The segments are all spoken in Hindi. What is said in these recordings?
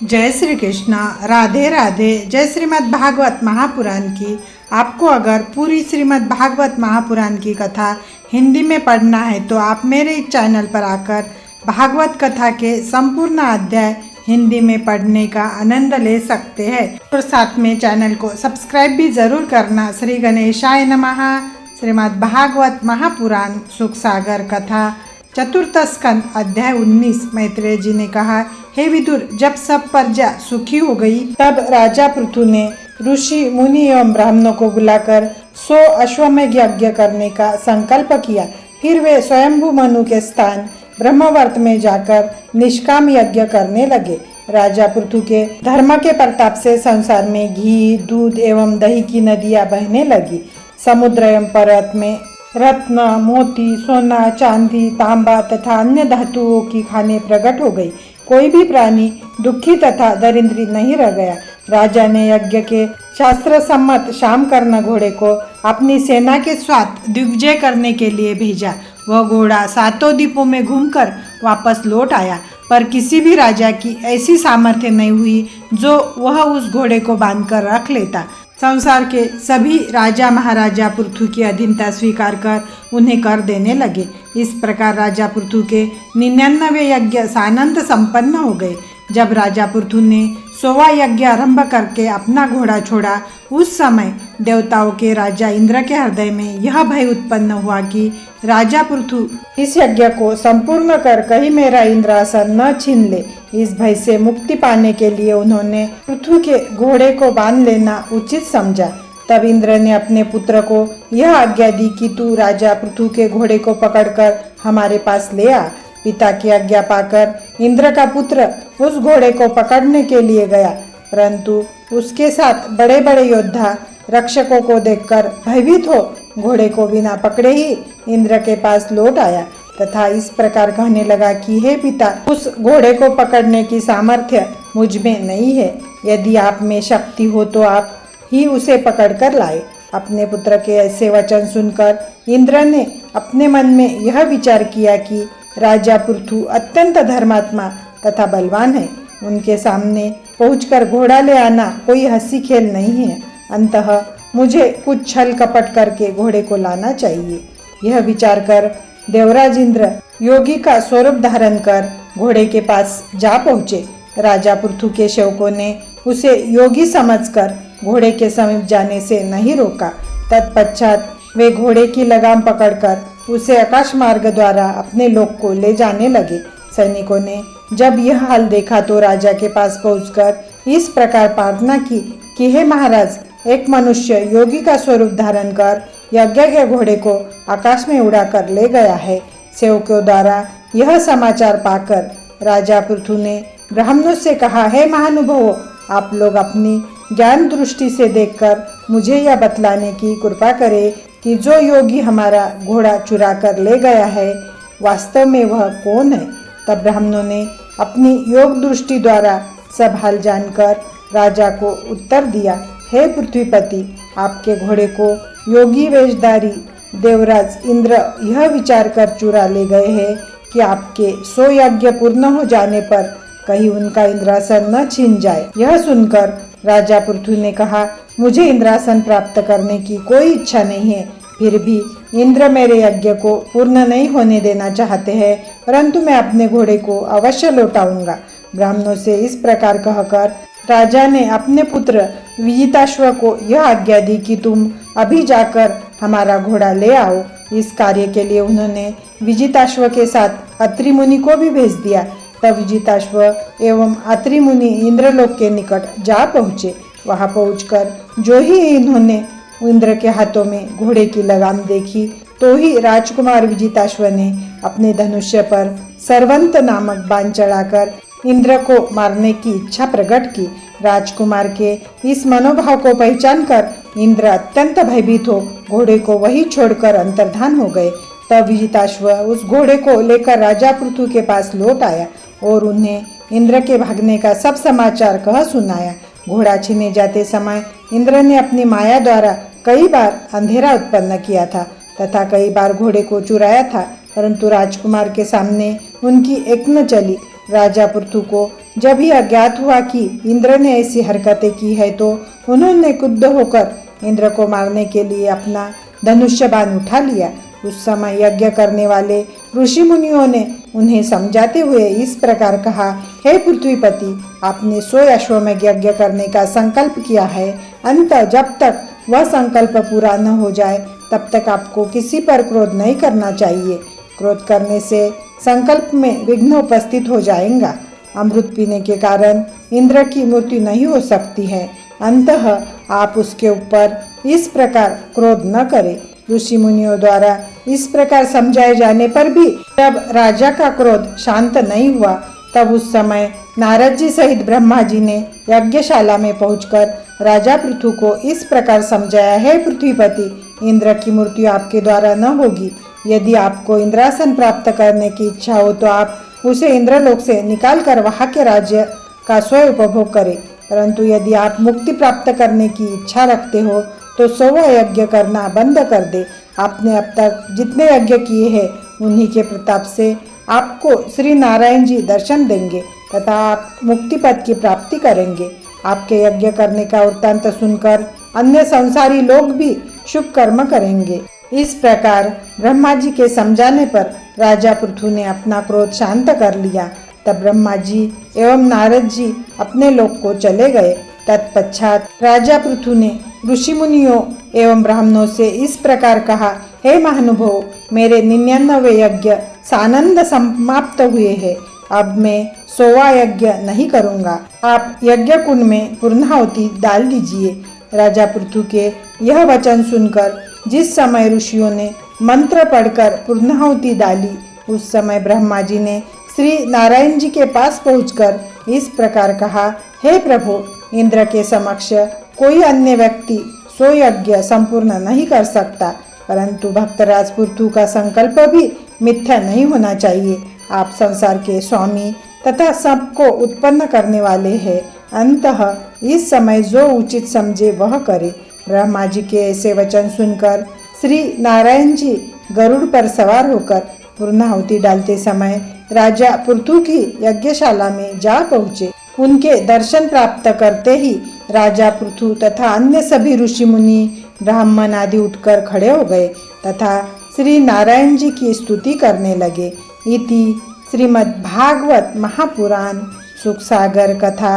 जय श्री कृष्णा। राधे राधे। जय श्रीमद् भागवत महापुराण की। आपको अगर पूरी श्रीमद् भागवत महापुराण की कथा हिंदी में पढ़ना है तो आप मेरे इस चैनल पर आकर भागवत कथा के संपूर्ण अध्याय हिंदी में पढ़ने का आनंद ले सकते हैं। और साथ में चैनल को सब्सक्राइब भी जरूर करना। श्री गणेशाय नमः। श्रीमद् भागवत महापुराण सुख सागर कथा चतुर्थ स्कंद अध्याय 19। मैत्रेय जी ने कहा, हे विदुर, जब सब प्रजा सुखी हो गई तब राजा पृथु ने ऋषि मुनि एवं ब्राह्मणों को बुलाकर 100 अश्वमेध यज्ञ करने का संकल्प किया। फिर वे स्वयंभू मनु के स्थान ब्रह्मवर्त में जाकर निष्काम यज्ञ करने लगे। राजा पृथु के धर्म के प्रताप से संसार में घी, दूध एवं दही की नदियां बहने लगी। समुद्र एवं पर्वत में रत्न, मोती, सोना, चांदी, तांबा तथा अन्य धातुओं की खानें प्रकट हो गई। कोई भी प्राणी दुखी तथा दरिद्री नहीं रह गया। राजा ने यज्ञ के शास्त्र सम्मत शामकर्ण घोड़े को अपनी सेना के साथ दिग्विजय करने के लिए भेजा। वह घोड़ा 7 द्वीपों में घूमकर वापस लौट आया, पर किसी भी राजा की ऐसी सामर्थ्य नहीं हुई जो वह उस घोड़े को बांधकर रख लेता। संसार के सभी राजा महाराजा पृथु की अधीनता स्वीकार कर उन्हें कर देने लगे। इस प्रकार राजा पृथु के 99 यज्ञ सानंद संपन्न हो गए। जब राजा पृथु ने 100वां यज्ञ आरंभ करके अपना घोड़ा छोड़ा, उस समय देवताओं के राजा इंद्र के हृदय में यह भय उत्पन्न हुआ कि राजा पृथु इस यज्ञ को संपूर्ण कर कहीं मेरा इंद्रासन न छीन ले। इस भय से मुक्ति पाने के लिए उन्होंने पृथु के घोड़े को बांध लेना उचित समझा। तब इंद्र ने अपने पुत्र को यह आज्ञा दी कि तू राजा पृथु के घोड़े को पकड़कर हमारे पास ले आ। पिता की आज्ञा पाकर इंद्र का पुत्र उस घोड़े को पकड़ने के लिए गया, परंतु उसके साथ बड़े बड़े योद्धा रक्षकों को देखकर भयभीत हो घोड़े को बिना पकड़े ही इंद्र के पास लौट आया तथा इस प्रकार कहने लगा कि हे पिता, उस घोड़े को पकड़ने की सामर्थ्य मुझ में नहीं है। यदि आप में शक्ति हो तो आप ही उसे पकड़कर लाए। अपने पुत्र के ऐसे वचन सुनकर इंद्र ने अपने मन में यह विचार किया कि राजा पृथु अत्यंत धर्मात्मा तथा बलवान है। उनके सामने पहुंचकर घोड़ा ले आना कोई हंसी खेल नहीं है। अंततः मुझे कुछ छल कपट करके घोड़े को लाना चाहिए। यह विचार कर देवराज इंद्र योगी का स्वरूप धारण कर घोड़े के पास जा पहुँचे। राजा पृथु के सेवकों ने उसे योगी समझकर घोड़े के समीप जाने से नहीं रोका। तत्पश्चात वे घोड़े की लगाम पकड़कर उसे आकाश मार्ग द्वारा अपने लोक को ले जाने लगे। सैनिकों ने जब यह हाल देखा तो राजा के पास पहुंचकर इस प्रकार प्रार्थना की कि हे महाराज, एक मनुष्य योगी का स्वरूप धारण कर यज्ञ के घोड़े को आकाश में उड़ाकर ले गया है। सेवकों द्वारा यह समाचार पाकर राजा पृथु ने ब्राह्मणों से कहा, हे महानुभावों, आप लोग अपनी ज्ञान दृष्टि से देखकर मुझे यह बतलाने की कृपा करें कि जो योगी हमारा घोड़ा चुरा कर ले गया है वास्तव में वह कौन है। तब ब्राह्मणों ने अपनी योग दृष्टि द्वारा सब हाल जानकर राजा को उत्तर दिया, हे पृथ्वीपति, आपके घोड़े को योगी वेशधारी देवराज इंद्र यह विचार कर चुरा ले गए हैं कि आपके 100 यज्ञ पूर्ण हो जाने पर कहीं उनका इंद्रासन न छीन जाए। यह सुनकर राजा पृथु ने कहा, मुझे इंद्रासन प्राप्त करने की कोई इच्छा नहीं है। फिर भी इंद्र मेरे यज्ञ को पूर्ण नहीं होने देना चाहते हैं, परंतु मैं अपने घोड़े को अवश्य लौटाऊंगा। ब्राह्मणों से इस प्रकार कहकर राजा ने अपने पुत्र विजिताश्व को यह आज्ञा दी कि तुम अभी जाकर हमारा घोड़ा ले आओ। इस कार्य के लिए उन्होंने विजिताश्व के साथ अत्रि मुनि को भी भेज दिया। तब विजिताश्व एवं अत्रि मुनि इंद्रलोक के निकट जा पहुँचे। वहां पहुंचकर जो ही इन्होंने इंद्र के हाथों में घोड़े की लगाम देखी तो ही राजकुमार विजिताश्व ने अपने धनुष्य पर सर्वंत नामक बाण चढ़ाकर इंद्र को मारने की इच्छा प्रकट की। राजकुमार के इस मनोभाव को पहचान कर इंद्र अत्यंत भयभीत हो घोड़े को वही छोड़कर अंतर्धान हो गए। तब विजिताश्व उस घोड़े को लेकर राजा पृथु के पास लौट आया और उन्हें इंद्र के भागने का सब समाचार कह सुनाया। घोड़ा छीने जाते समय इंद्र ने अपनी माया द्वारा कई बार अंधेरा उत्पन्न किया था तथा कई बार घोड़े को चुराया था, परंतु राजकुमार के सामने उनकी एक न चली। राजा पृथु को जब यह अज्ञात हुआ कि इंद्र ने ऐसी हरकतें की है तो उन्होंने क्रुद्ध होकर इंद्र को मारने के लिए अपना धनुष्य बाण उठा लिया। उस समय यज्ञ करने वाले ऋषि मुनियों ने उन्हें समझाते हुए इस प्रकार कहा, हे पृथ्वीपति, आपने 100 अश्वमेध यज्ञ करने का संकल्प किया है। अंततः जब तक वह संकल्प पूरा न हो जाए तब तक आपको किसी पर क्रोध नहीं करना चाहिए। क्रोध करने से संकल्प में विघ्न उपस्थित हो जाएगा। अमृत पीने के कारण इंद्र की मृत्यु नहीं हो सकती है। अंततः आप उसके ऊपर इस प्रकार क्रोध न करें। ऋषि मुनियों द्वारा इस प्रकार समझाए जाने पर भी जब राजा का क्रोध शांत नहीं हुआ तब उस समय नारद जी सहित ब्रह्मा जी ने यज्ञशाला में पहुंचकर राजा पृथु को इस प्रकार समझाया, है पृथ्वीपति, इंद्र की मृत्यु आपके द्वारा न होगी। यदि आपको इंद्रासन प्राप्त करने की इच्छा हो तो आप उसे इंद्रलोक से निकालकर वहाँ के राज्य का स्वयं उपभोग करें। परंतु यदि आप मुक्ति प्राप्त करने की इच्छा रखते हो तो 100 यज्ञ करना बंद कर दे। आपने अब तक जितने यज्ञ किए हैं उन्हीं के प्रताप से आपको श्री नारायण जी दर्शन देंगे तथा आप मुक्ति पद की प्राप्ति करेंगे। आपके यज्ञ करने का वृत्तांत सुनकर अन्य संसारी लोग भी शुभ कर्म करेंगे। इस प्रकार ब्रह्मा जी के समझाने पर राजा पृथु ने अपना क्रोध शांत कर लिया। तब ब्रह्मा जी एवं नारद जी अपने लोक को चले गए। तत्पश्चात राजा पृथु ने ऋषि मुनियों एवं ब्राह्मणों से इस प्रकार कहा, हे महानुभाव, मेरे 99 यज्ञ सानंद समाप्त हुए हैं। अब मैं 100वां यज्ञ नहीं करूँगा। आप यज्ञ कुंड में पूर्णाहुति डाल दीजिए। राजा पृथु के यह वचन सुनकर जिस समय ऋषियों ने मंत्र पढ़कर पूर्णाहुति डाली उस समय ब्रह्मा जी ने श्री नारायण जी के पास पहुंचकर इस प्रकार कहा, हे प्रभु, इंद्र के समक्ष कोई अन्य व्यक्ति 100 यज्ञ संपूर्ण नहीं कर सकता, परंतु भक्तराज पृथु का संकल्प भी मिथ्या नहीं होना चाहिए। आप संसार के स्वामी तथा सबको उत्पन्न करने वाले हैं। अंततः इस समय जो उचित समझे वह करे। ब्रह्मा जी के ऐसे वचन सुनकर श्री नारायण जी गरुड़ पर सवार होकर पूर्णाहुति डालते समय राजा पृथु की यज्ञशाला में जा पहुँचे। उनके दर्शन प्राप्त करते ही राजा पृथु तथा अन्य सभी ऋषि मुनि ब्राह्मण आदि उठकर खड़े हो गए तथा श्री नारायण जी की स्तुति करने लगे। इति श्रीमद् भागवत महापुराण सुखसागर कथा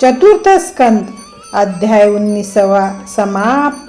चतुर्थ स्कंद अध्याय 19वां समाप्त।